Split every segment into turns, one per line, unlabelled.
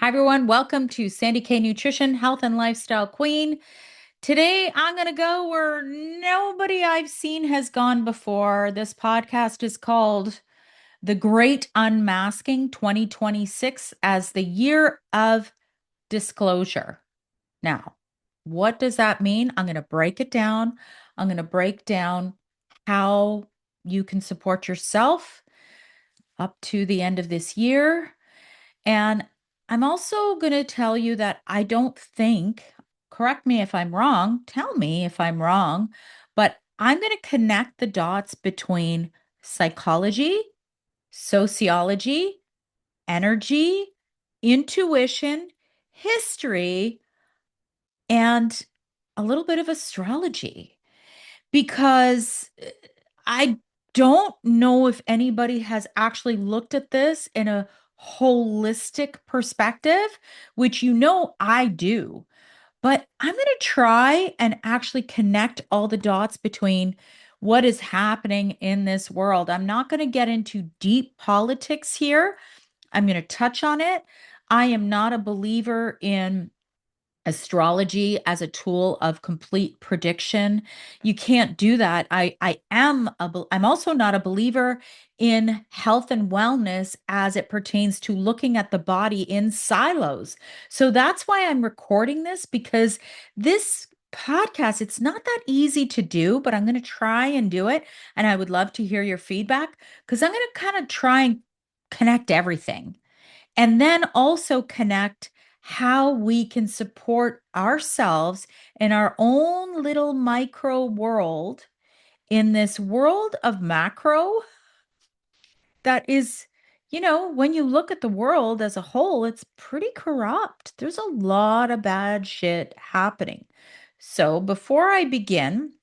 Hi, everyone. Welcome to Sandy K Nutrition, Health and Lifestyle Queen. Today, I'm going to go where nobody I've seen has gone before. This podcast is called The Great Unmasking 2026 as the year of disclosure. Now, what does that mean? I'm going to break it down. I'm going to break down how you can support yourself up to the end of this year. And I'm also going to tell you that I don't think, correct me if I'm wrong, tell me if I'm wrong, but I'm going to connect the dots between psychology, sociology, energy, intuition, history, and a little bit of astrology because I don't know if anybody has actually looked at this in a holistic perspective, which I do. But I'm going to try and actually connect all the dots between what is happening in this world. I'm not going to get into deep politics here. I'm going to touch on it. I am not a believer in astrology as a tool of complete prediction. You can't do that. I'm also not a believer in health and wellness as it pertains to looking at the body in silos. So that's why I'm recording this, because this podcast, it's not that easy to do, but I'm going to try and do it. And I would love to hear your feedback because I'm going to kind of try and connect everything. And then also connect how we can support ourselves in our own little micro world in this world of macro that is, when you look at the world as a whole, it's pretty corrupt. There's a lot of bad shit happening. So before I begin,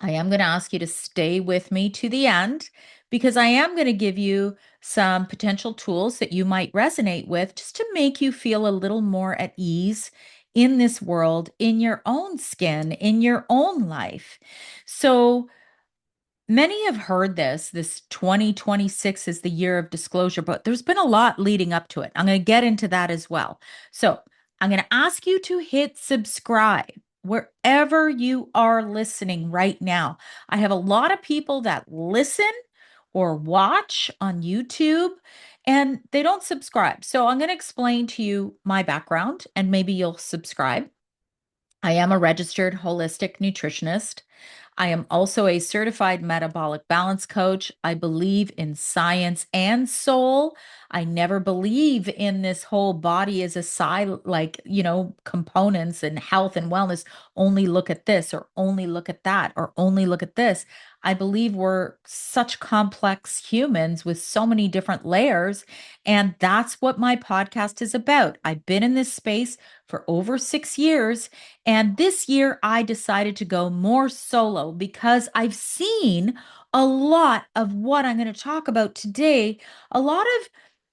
I am going to ask you to stay with me to the end because I am going to give you some potential tools that you might resonate with just to make you feel a little more at ease in this world, in your own skin, in your own life. So, many have heard this 2026 is the year of disclosure, but there's been a lot leading up to it. I'm going to get into that as well. So I'm going to ask you to hit subscribe wherever you are listening right now. I have a lot of people that listen or watch on YouTube and they don't subscribe. So I'm going to explain to you my background and maybe you'll subscribe. I am a registered holistic nutritionist. I am also a certified metabolic balance coach. I believe in science and soul. I never believe in this whole body as a side, like, components and health and wellness. Only look at this or only look at that or only look at this. I believe we're such complex humans with so many different layers. And that's what my podcast is about. I've been in this space for over 6 years. And this year, I decided to go more solo because I've seen a lot of what I'm going to talk about today. A lot of,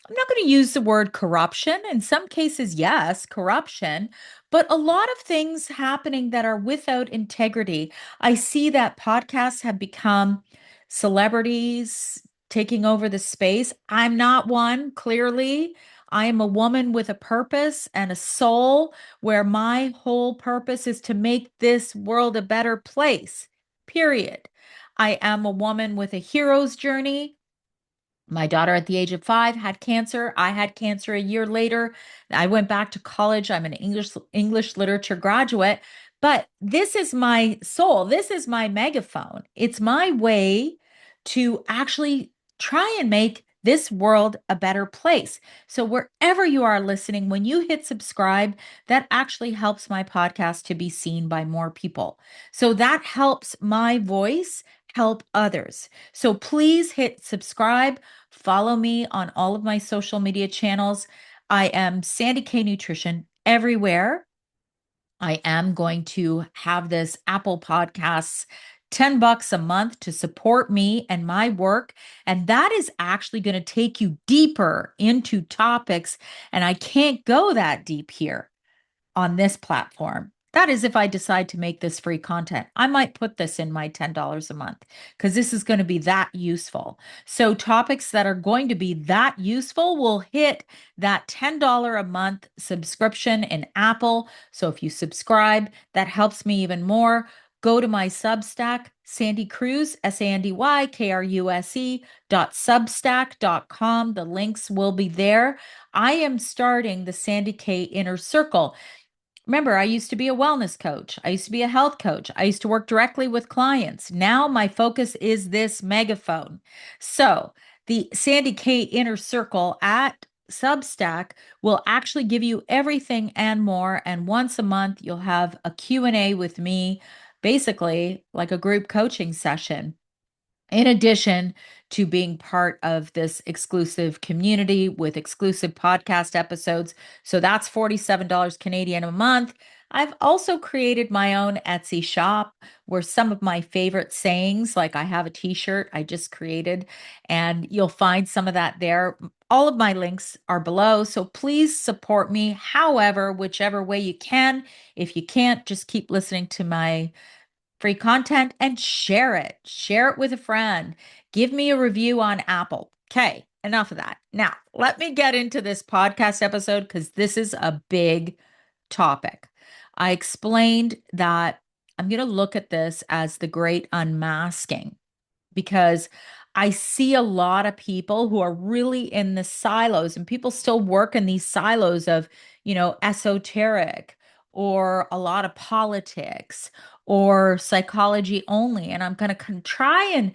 I'm not going to use the word corruption. In some cases, yes, corruption, but a lot of things happening that are without integrity. I see that podcasts have become celebrities taking over the space. I'm not one, clearly. I am a woman with a purpose and a soul where my whole purpose is to make this world a better place, period. I am a woman with a hero's journey. My daughter at the age of 5 had cancer. I had cancer a year later. I went back to college. I'm an English literature graduate, but this is my soul. This is my megaphone. It's my way to actually try and make this world a better place. So wherever you are listening, when you hit subscribe, that actually helps my podcast to be seen by more people. So that helps my voice help others. So please hit subscribe. Follow me on all of my social media channels. I am Sandy K Nutrition everywhere. I am going to have this Apple Podcasts $10 a month to support me and my work. And that is actually going to take you deeper into topics. And I can't go that deep here on this platform. That is if I decide to make this free content. I might put this in my $10 a month because this is going to be that useful. So topics that are going to be that useful will hit that $10 a month subscription in Apple. So if you subscribe, that helps me even more. Go to my Substack, Sandy Kruse, SandyKruse.substack.com. The links will be there. I am starting the Sandy K Inner Circle. Remember, I used to be a wellness coach. I used to be a health coach. I used to work directly with clients. Now my focus is this megaphone. So the Sandy K Inner Circle at Substack will actually give you everything and more. And once a month, you'll have a Q&A with me, basically like a group coaching session in addition to being part of this exclusive community with exclusive podcast episodes. So that's $47 Canadian a month. I've also created my own Etsy shop where some of my favorite sayings, like I have a t-shirt I just created, and you'll find some of that there. All of my links are below. So please support me, however, whichever way you can. If you can't, just keep listening to my free content and share it. Share it with a friend. Give me a review on Apple. Okay, enough of that. Now, let me get into this podcast episode because this is a big topic. I explained that I'm going to look at this as the great unmasking because I see a lot of people who are really in the silos, and people still work in these silos of, esoteric or a lot of politics or psychology only. And I'm going to try and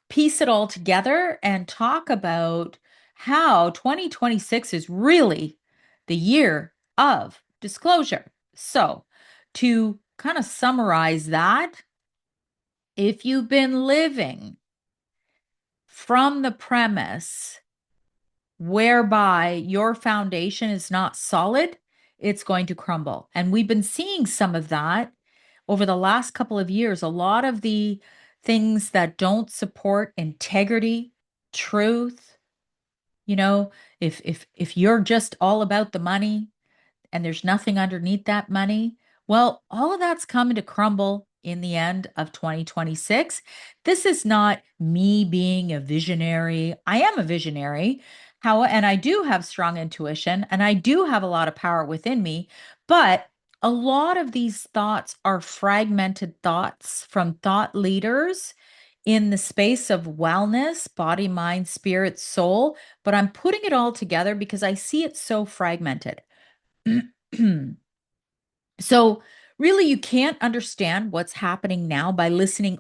piece it all together and talk about how 2026 is really the year of disclosure. So, to kind of summarize that, if you've been living from the premise whereby your foundation is not solid, it's going to crumble. And we've been seeing some of that over the last couple of years. A lot of the things that don't support integrity, truth, if you're just all about the money, and there's nothing underneath that money, well, all of that's coming to crumble in the end of 2026. This is not me being a visionary. I am a visionary. And I do have strong intuition and I do have a lot of power within me, but a lot of these thoughts are fragmented thoughts from thought leaders in the space of wellness, body, mind, spirit, soul. But I'm putting it all together because I see it so fragmented. So, really, you can't understand what's happening now by listening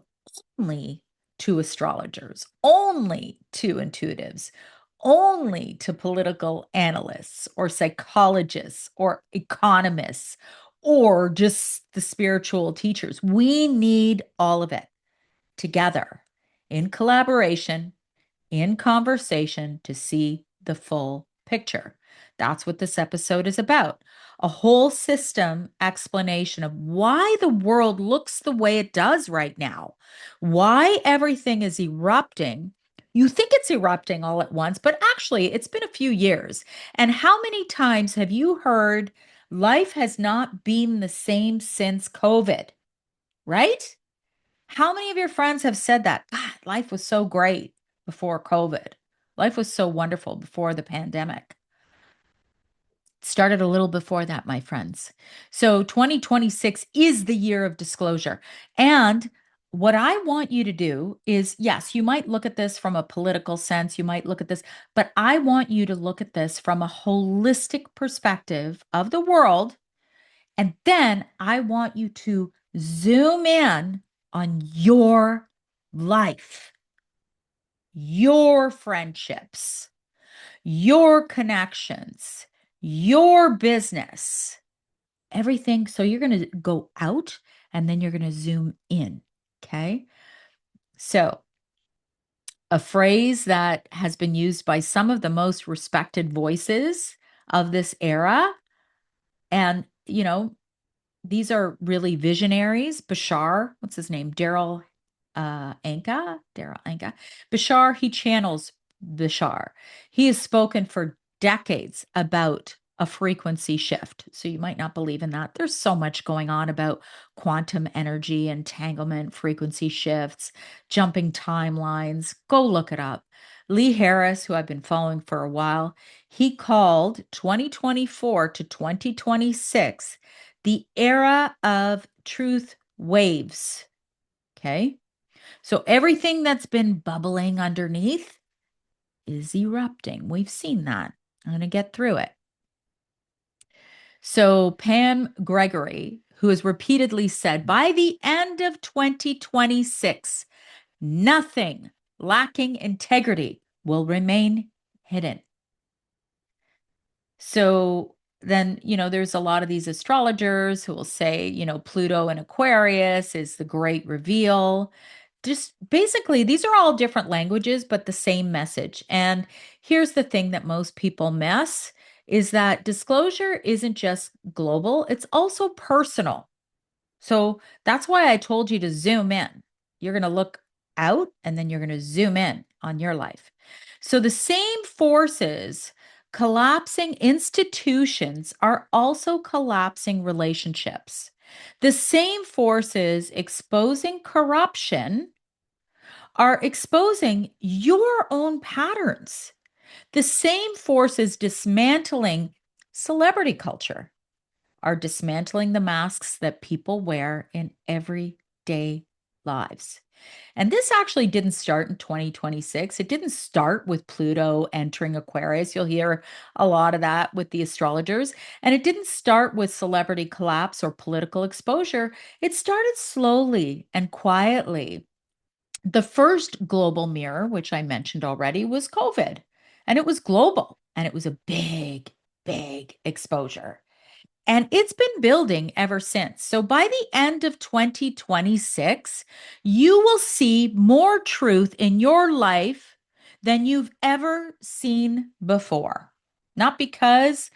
only to astrologers, only to intuitives, only to political analysts or psychologists or economists or just the spiritual teachers. We need all of it together in collaboration, in conversation to see the full picture. That's what this episode is about. A whole system explanation of why the world looks the way it does right now, why everything is erupting. You think it's erupting all at once, but actually, it's been a few years. And how many times have you heard life has not been the same since COVID, right? How many of your friends have said that? God, life was so great before COVID. Life was so wonderful before the pandemic. It started a little before that, my friends. So 2026 is the year of disclosure. And what I want you to do is, yes, you might look at this from a political sense, you might look at this, but I want you to look at this from a holistic perspective of the world. And then I want you to zoom in on your life, your friendships, your connections, your business, everything. So you're going to go out and then you're going to zoom in. Okay. So, a phrase that has been used by some of the most respected voices of this era. And, these are really visionaries. Bashar, what's his name? Daryl Anka. Bashar, he channels Bashar. He has spoken for decades about a frequency shift. So you might not believe in that. There's so much going on about quantum energy, entanglement, frequency shifts, jumping timelines. Go look it up. Lee Harris, who I've been following for a while, he called 2024 to 2026 the era of truth waves. Okay. So everything that's been bubbling underneath is erupting. We've seen that. I'm going to get through it. So Pam Gregory, who has repeatedly said by the end of 2026, nothing lacking integrity will remain hidden. So then, there's a lot of these astrologers who will say, Pluto in Aquarius is the great reveal. Just basically, these are all different languages, but the same message. And here's the thing that most people miss is that disclosure isn't just global, it's also personal. So that's why I told you to zoom in. You're going to look out and then you're going to zoom in on your life. So the same forces collapsing institutions are also collapsing relationships. The same forces exposing corruption are exposing your own patterns. The same forces dismantling celebrity culture are dismantling the masks that people wear in everyday lives. And this actually didn't start in 2026. It didn't start with Pluto entering Aquarius. You'll hear a lot of that with the astrologers. And it didn't start with celebrity collapse or political exposure. It started slowly and quietly. The first global mirror, which I mentioned already, was COVID. And it was global. And it was a big, big exposure. And it's been building ever since. So by the end of 2026, you will see more truth in your life than you've ever seen before. Not because,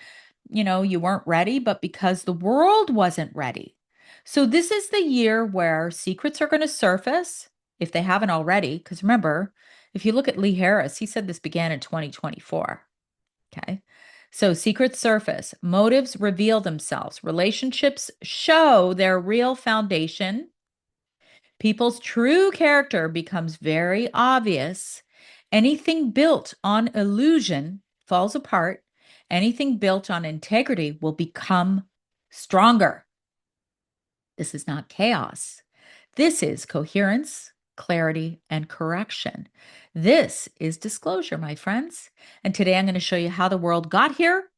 you weren't ready, but because the world wasn't ready. So this is the year where secrets are going to surface if they haven't already. Because remember, if you look at Lee Harris, he said this began in 2024. Okay. So secrets surface, motives reveal themselves, relationships show their real foundation, people's true character becomes very obvious. Anything built on illusion falls apart. Anything built on integrity will become stronger. This is not chaos. This is coherence, clarity, and correction. This is disclosure, my friends. And today I'm going to show you how the world got here,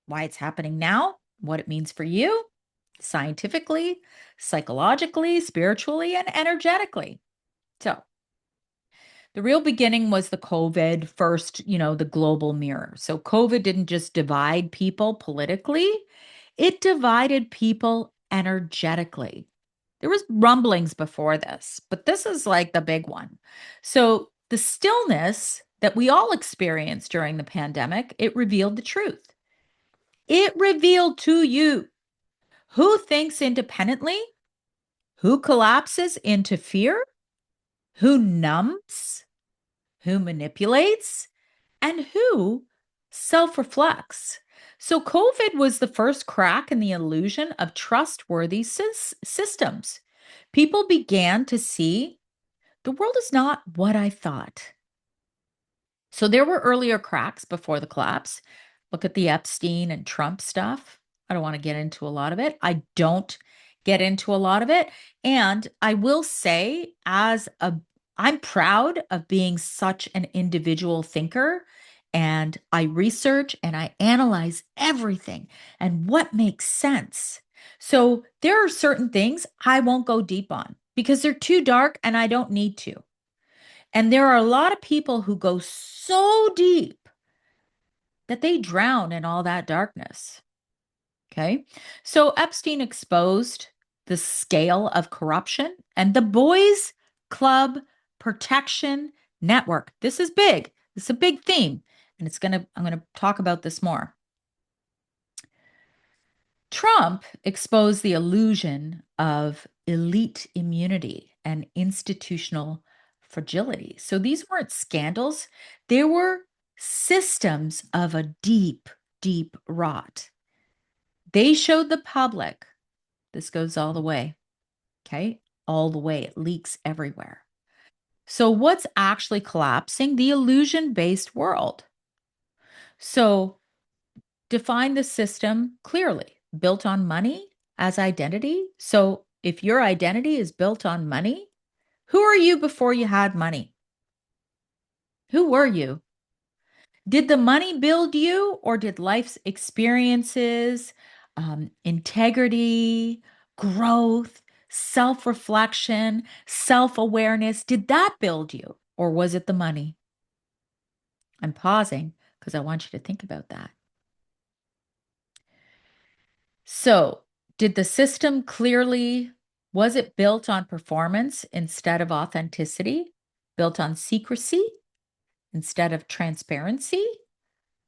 why it's happening now, what it means for you, scientifically, psychologically, spiritually, and energetically. So, the real beginning was the COVID first, the global mirror. So, COVID didn't just divide people politically, it divided people energetically. There was rumblings before this, but this is like the big one. So, the stillness that we all experienced during the pandemic, it revealed the truth. It revealed to you who thinks independently, who collapses into fear, who numbs, who manipulates, and who self reflects. So, COVID was the first crack in the illusion of trustworthy systems. People began to see the world is not what I thought. So there were earlier cracks before the collapse. Look at the Epstein and Trump stuff. I don't want to get into a lot of it. I don't get into a lot of it. And I will say, I'm proud of being such an individual thinker. And I research and I analyze everything and what makes sense. So there are certain things I won't go deep on because they're too dark and I don't need to. And there are a lot of people who go so deep that they drown in all that darkness. Okay. So Epstein exposed the scale of corruption and the Boys Club Protection Network. This is big. This is a big theme. And I'm going to talk about this more. Trump exposed the illusion of elite immunity and institutional fragility. So these weren't scandals, they were systems of a deep deep rot. They showed the public, this goes all the way, okay? All the way. It leaks everywhere. So, what's actually collapsing? The illusion based world. So, define the system clearly, built on money as identity. So, if your identity is built on money, who are you before you had money? Who were you? Did the money build you, or did life's experiences, integrity, growth, self reflection, self awareness, did that build you, or was it the money? I'm pausing because I want you to think about that. So, did the system clearly, was it built on performance instead of authenticity? Built on secrecy instead of transparency?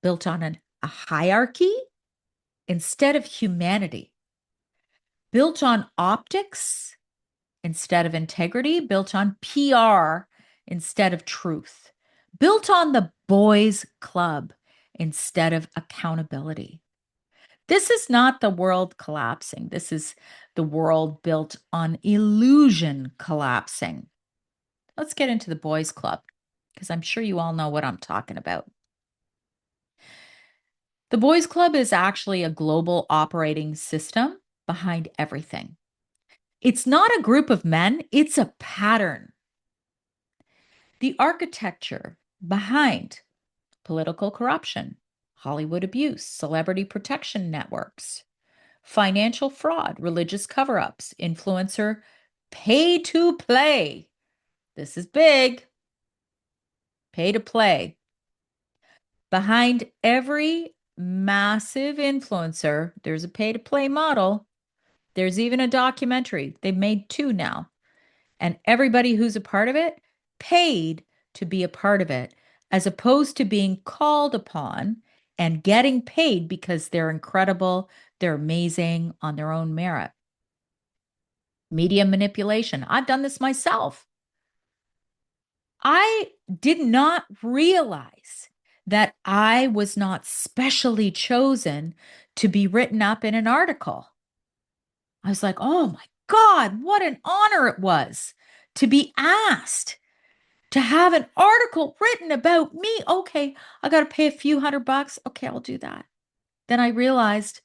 Built on a hierarchy instead of humanity? Built on optics instead of integrity? Built on PR instead of truth? Built on the boys' club instead of accountability? This is not the world collapsing. This is the world built on illusion collapsing. Let's get into the boys' club because I'm sure you all know what I'm talking about. The boys' club is actually a global operating system behind everything. It's not a group of men, it's a pattern. The architecture behind political corruption, Hollywood abuse, celebrity protection networks, financial fraud, religious cover ups, influencer pay to play. This is big. Pay to play. Behind every massive influencer, there's a pay to play model. There's even a documentary. They've made two now. And everybody who's a part of it paid to be a part of it, as opposed to being called upon and getting paid because they're incredible, they're amazing on their own merit. Media manipulation. I've done this myself. I did not realize that I was not specially chosen to be written up in an article. I was like, oh my God, what an honor it was to be asked to have an article written about me. Okay, I got to pay a few $100. Okay, I'll do that. Then I realized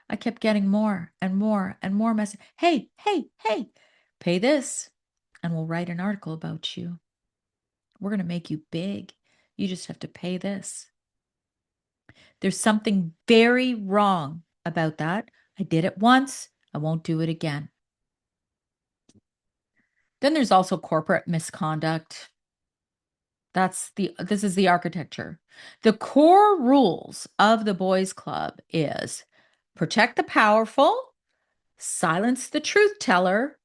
I kept getting more and more and more messages. Hey, hey, hey, pay this and we'll write an article about you. We're going to make you big. You just have to pay this. There's something very wrong about that. I did it once. I won't do it again. Then there's also corporate misconduct. This is the architecture. The core rules of the boys club is protect the powerful, silence the truth teller,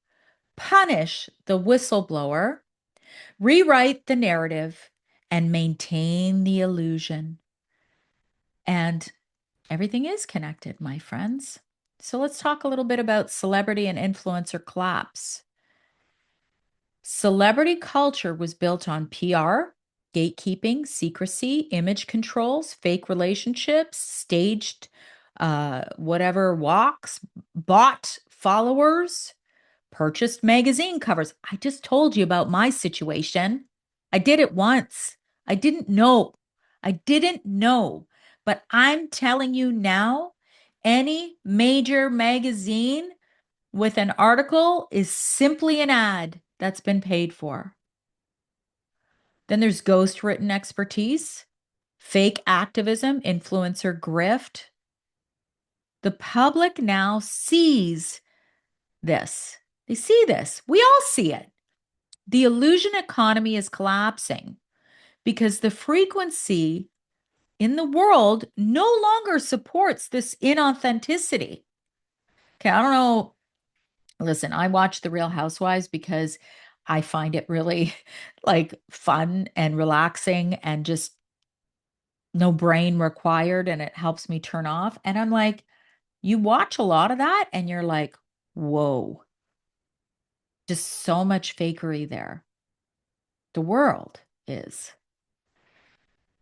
punish the whistleblower, rewrite the narrative, and maintain the illusion. And everything is connected, my friends. So let's talk a little bit about celebrity and influencer collapse. Celebrity culture was built on PR, gatekeeping, secrecy, image controls, fake relationships, staged whatever walks, bought followers, purchased magazine covers. I just told you about my situation. I did it once. I didn't know. I didn't know. But I'm telling you now, any major magazine with an article is simply an ad that's been paid for. Then there's ghost written expertise, fake activism, influencer grift. The public now sees this. They see this. We all see it. The illusion economy is collapsing because the frequency in the world no longer supports this inauthenticity. Okay, I don't know. Listen, I watch The Real Housewives because I find it really like fun and relaxing and just no brain required and it helps me turn off. And I'm like, you watch a lot of that and you're like, whoa, just so much fakery there. The world is.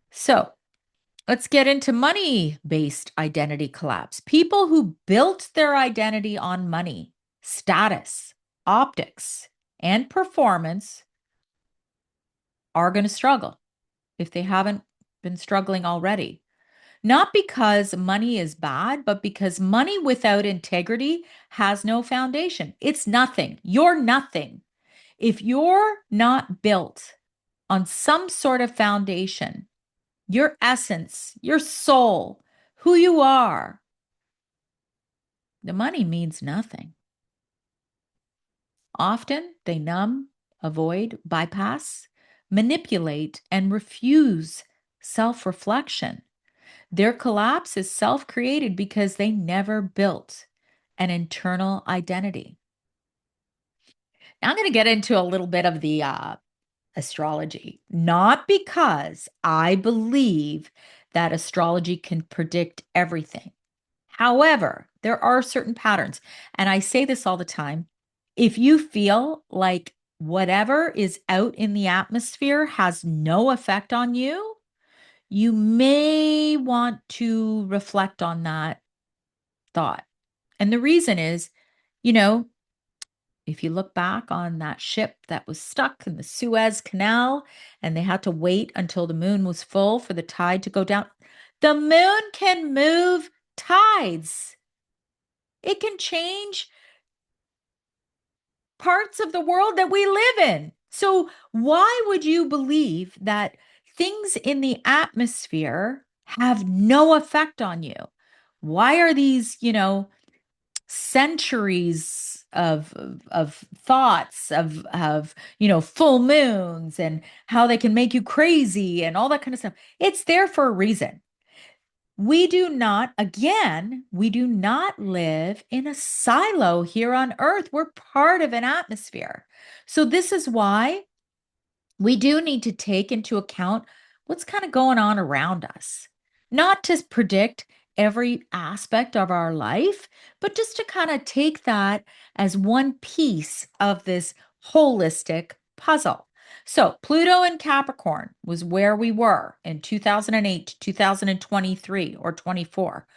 So Let's get into money-based identity collapse. People who built their identity on money, status, optics, and performance are going to struggle if they haven't been struggling already. Not because money is bad, but because money without integrity has no foundation. It's nothing. You're nothing. If you're not built on some sort of foundation, your essence, your soul, who you are, the money means nothing. Often they numb, avoid, bypass, manipulate, and refuse self reflection. Their collapse is self created because they never built an internal identity. Now, I'm going to get into a little bit of the astrology, not because I believe that astrology can predict everything. However, there are certain patterns, and I say this all the time. If you feel like whatever is out in the atmosphere has no effect on you, you may want to reflect on that thought. And the reason is, you know, if you look back on that ship that was stuck in the Suez Canal and they had to wait until the moon was full for the tide to go down, the moon can move tides. It can change parts of the world that we live in. So, why would you believe that things in the atmosphere have no effect on you? Why are these, centuries of thoughts of full moons and how they can make you crazy and all that kind of stuff? It's there for a reason. We do not live in a silo here on Earth. We're part of an atmosphere. So, this is why we do need to take into account what's kind of going on around us, not to predict every aspect of our life, but just to kind of take that as one piece of this holistic puzzle. So, Pluto in Capricorn was where we were in 2008 to 2023 or 24.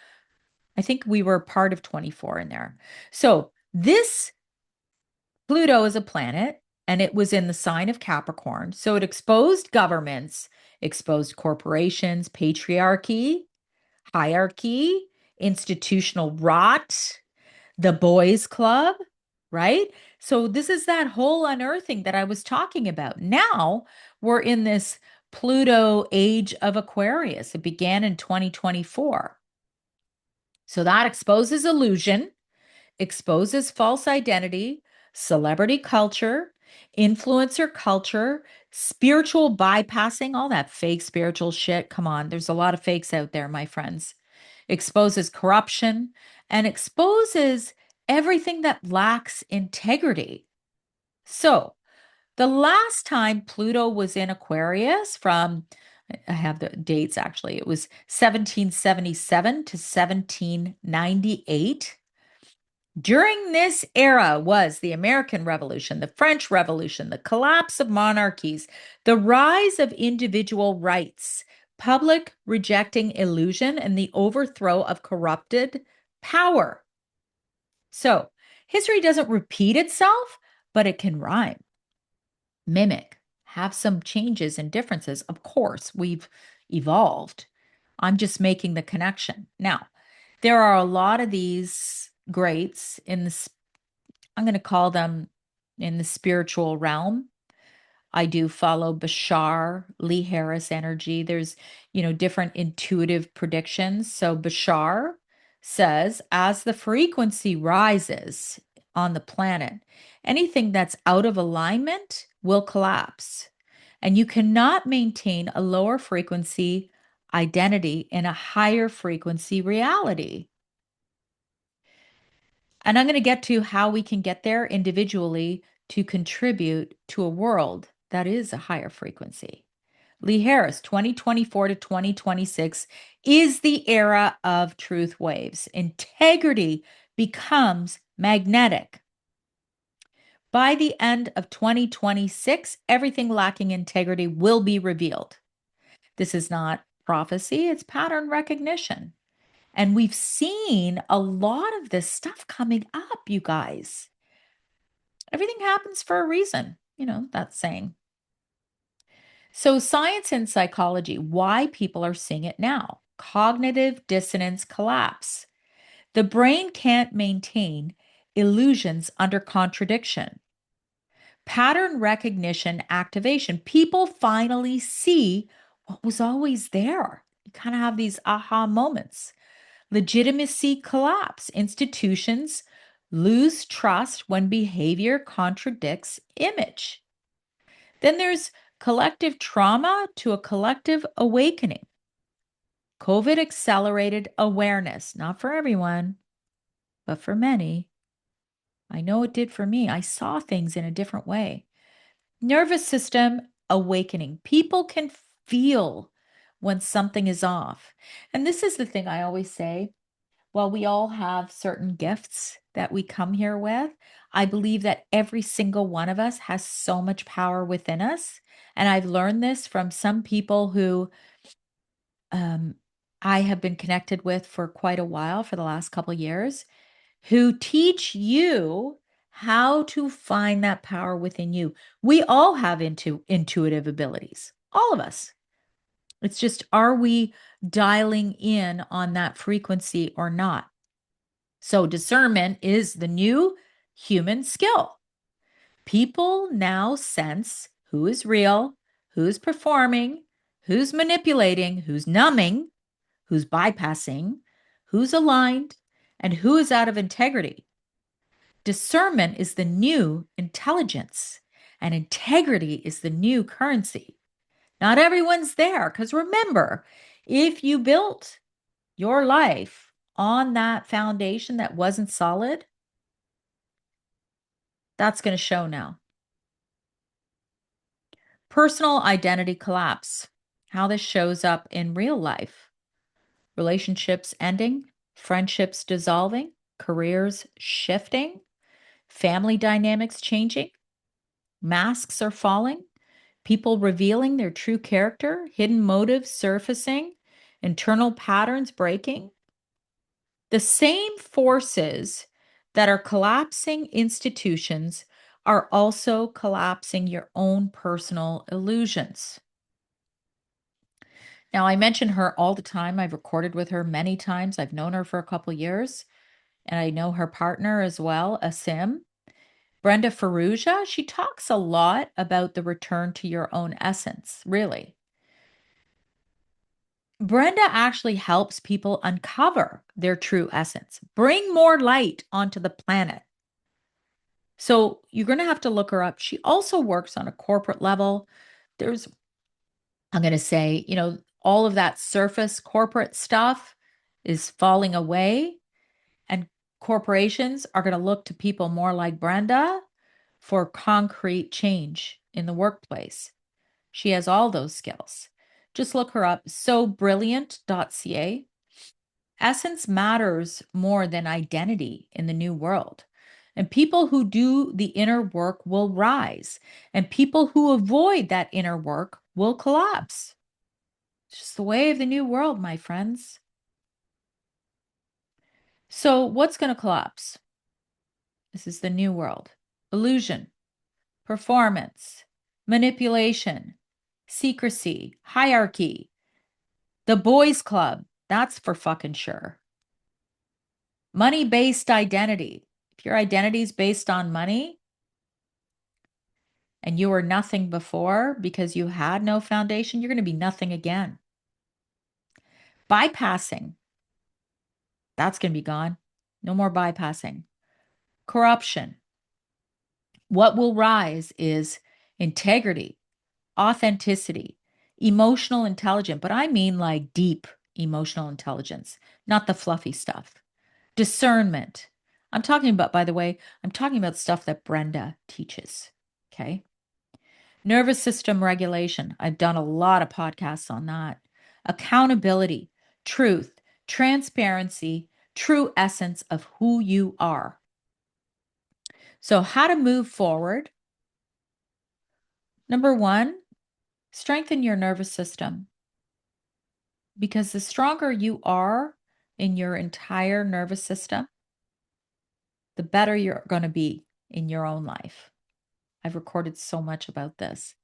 I think we were part of 24 in there. So, this Pluto is a planet and it was in the sign of Capricorn. So it exposed governments, exposed corporations, patriarchy, hierarchy, institutional rot, the boys club, right? So this is that whole unearthing that I was talking about. Now we're in this Pluto age of Aquarius. It began in 2024. So that exposes illusion, exposes false identity, celebrity culture, influencer culture, spiritual bypassing, all that fake spiritual shit. Come on, there's a lot of fakes out there, my friends. Exposes corruption and exposes everything that lacks integrity. So, the last time Pluto was in Aquarius from, I have the dates actually, it was 1777 to 1798. During this era was the American Revolution, the French Revolution, the collapse of monarchies, the rise of individual rights, public rejecting illusion, and the overthrow of corrupted power. So, history doesn't repeat itself, but it can rhyme, mimic, have some changes and differences. Of course, we've evolved. I'm just making the connection. Now, there are a lot of these greats in the I'm going to call them in the spiritual realm. I do follow Bashar, Lee Harris energy. There's, different intuitive predictions. So Bashar says as the frequency rises on the planet, anything that's out of alignment will collapse. And you cannot maintain a lower frequency identity in a higher frequency reality. And I'm going to get to how we can get there individually to contribute to a world that is a higher frequency. Lee Harris, 2024 to 2026 is the era of truth waves. Integrity becomes magnetic. By the end of 2026, everything lacking integrity will be revealed. This is not prophecy, it's pattern recognition. And we've seen a lot of this stuff coming up, you guys. Everything happens for a reason, that saying. So, science and psychology, why people are seeing it now. Cognitive dissonance collapse. The brain can't maintain illusions under contradiction. Pattern recognition activation. People finally see what was always there. You kind of have these aha moments. Legitimacy collapse. Institutions lose trust when behavior contradicts image. Then there's collective trauma to a collective awakening. COVID accelerated awareness, not for everyone, but for many. I know it did for me. I saw things in a different way. Nervous system awakening. People can feel when something is off. And this is the thing I always say. While we all have certain gifts that we come here with, I believe that every single one of us has so much power within us. And I've learned this from some people who um, I have been connected with for quite a while, for the last couple of years, who teach you how to find that power within you. We all have intuitive abilities, all of us. It's just, are we dialing in on that frequency or not? So, discernment is the new human skill. People now sense who is real, who's performing, who's manipulating, who's numbing, who's bypassing, who's aligned, and who is out of integrity. Discernment is the new intelligence, and integrity is the new currency. Not everyone's there, because remember, if you built your life on that foundation that wasn't solid, that's going to show now. Personal identity collapse, how this shows up in real life. Relationships ending, friendships dissolving, careers shifting, family dynamics changing, masks are falling, people revealing their true character, hidden motives surfacing, internal patterns breaking. The same forces that are collapsing institutions are also collapsing your own personal illusions. Now, I mention her all the time. I've recorded with her many times. I've known her for a couple years, and I know her partner as well, Asim. Brenda Ferrugia, she talks a lot about the return to your own essence, really. Brenda actually helps people uncover their true essence, bring more light onto the planet. So you're going to have to look her up. She also works on a corporate level. There's, I'm going to say, all of that surface corporate stuff is falling away, and corporations are going to look to people more like Brenda for concrete change in the workplace. She has all those skills. Just look her up, sobrilliant.ca. Essence matters more than identity in the new world. And people who do the inner work will rise, and people who avoid that inner work will collapse. It's just the way of the new world, my friends. So, what's going to collapse? This is the new world. Illusion, performance, manipulation, secrecy, hierarchy, the boys club. That's for fucking sure. Money-based identity. If your identity is based on money and you were nothing before because you had no foundation, you're going to be nothing again. Bypassing. That's going to be gone. No more bypassing. Corruption. What will rise is integrity, authenticity, emotional intelligence, but I mean like deep emotional intelligence, not the fluffy stuff. Discernment. I'm talking about, by the way, I'm talking about stuff that Brenda teaches. Okay. Nervous system regulation. I've done a lot of podcasts on that. Accountability, truth, transparency, true essence of who you are. So, how to move forward. Number one, strengthen your nervous system. Because the stronger you are in your entire nervous system, the better you're going to be in your own life. I've recorded so much about this.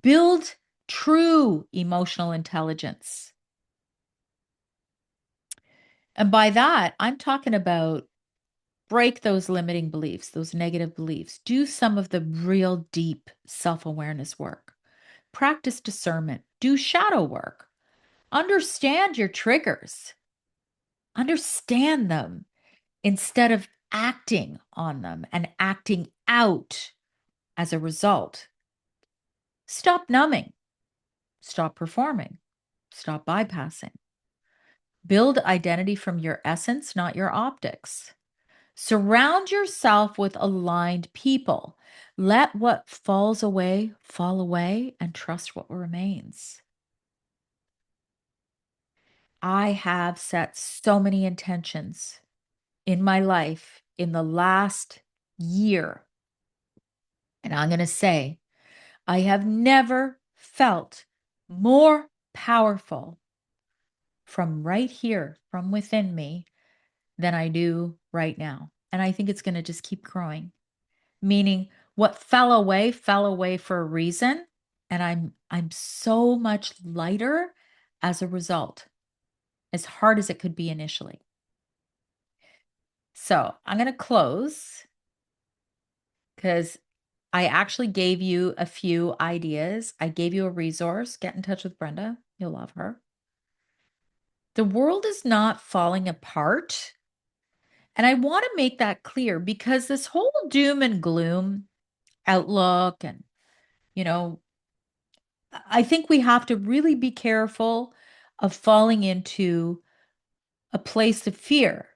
Build true emotional intelligence. And by that, I'm talking about break those limiting beliefs, those negative beliefs. Do some of the real deep self awareness work. Practice discernment. Do shadow work. Understand your triggers. Understand them instead of acting on them and acting out as a result. Stop numbing. Stop performing. Stop bypassing. Build identity from your essence, not your optics. Surround yourself with aligned people. Let what falls away fall away and trust what remains. I have set so many intentions in my life in the last year. And I'm going to say, I have never felt more powerful from right here, from within me, than I do right now. And I think it's going to just keep growing. Meaning what fell away for a reason, and I'm so much lighter as a result, as hard as it could be initially. So, I'm going to close because I actually gave you a few ideas. I gave you a resource. Get in touch with Brenda. You'll love her. The world is not falling apart. And I want to make that clear because this whole doom and gloom outlook and, you know, I think we have to really be careful of falling into a place of fear,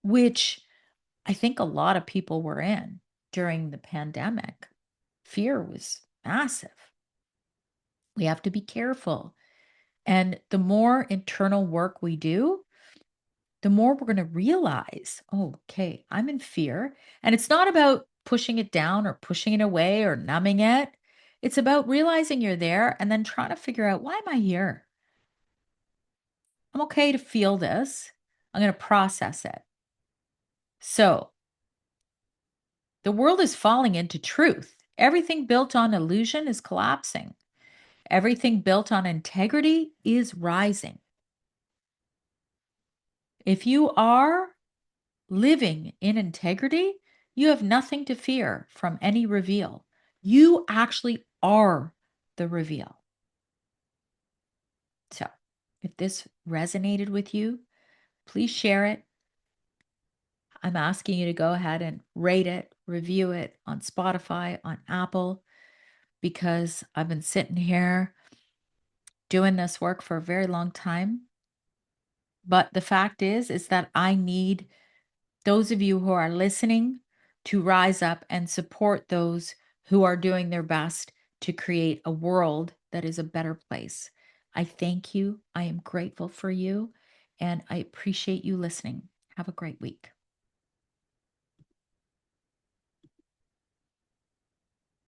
which I think a lot of people were in during the pandemic. Fear was massive. We have to be careful. And the more internal work we do, the more we're going to realize, oh, okay, I'm in fear. And it's not about pushing it down or pushing it away or numbing it. It's about realizing you're there and then trying to figure out, why am I here? I'm okay to feel this. I'm going to process it. So the world is falling into truth. Everything built on illusion is collapsing. Everything built on integrity is rising. If you are living in integrity, you have nothing to fear from any reveal. You actually are the reveal. So, if this resonated with you, please share it. I'm asking you to go ahead and rate it, review it on Spotify, on Apple, because I've been sitting here doing this work for a very long time. But the fact is that I need those of you who are listening to rise up and support those who are doing their best to create a world that is a better place. I thank you. I am grateful for you, and I appreciate you listening. Have a great week.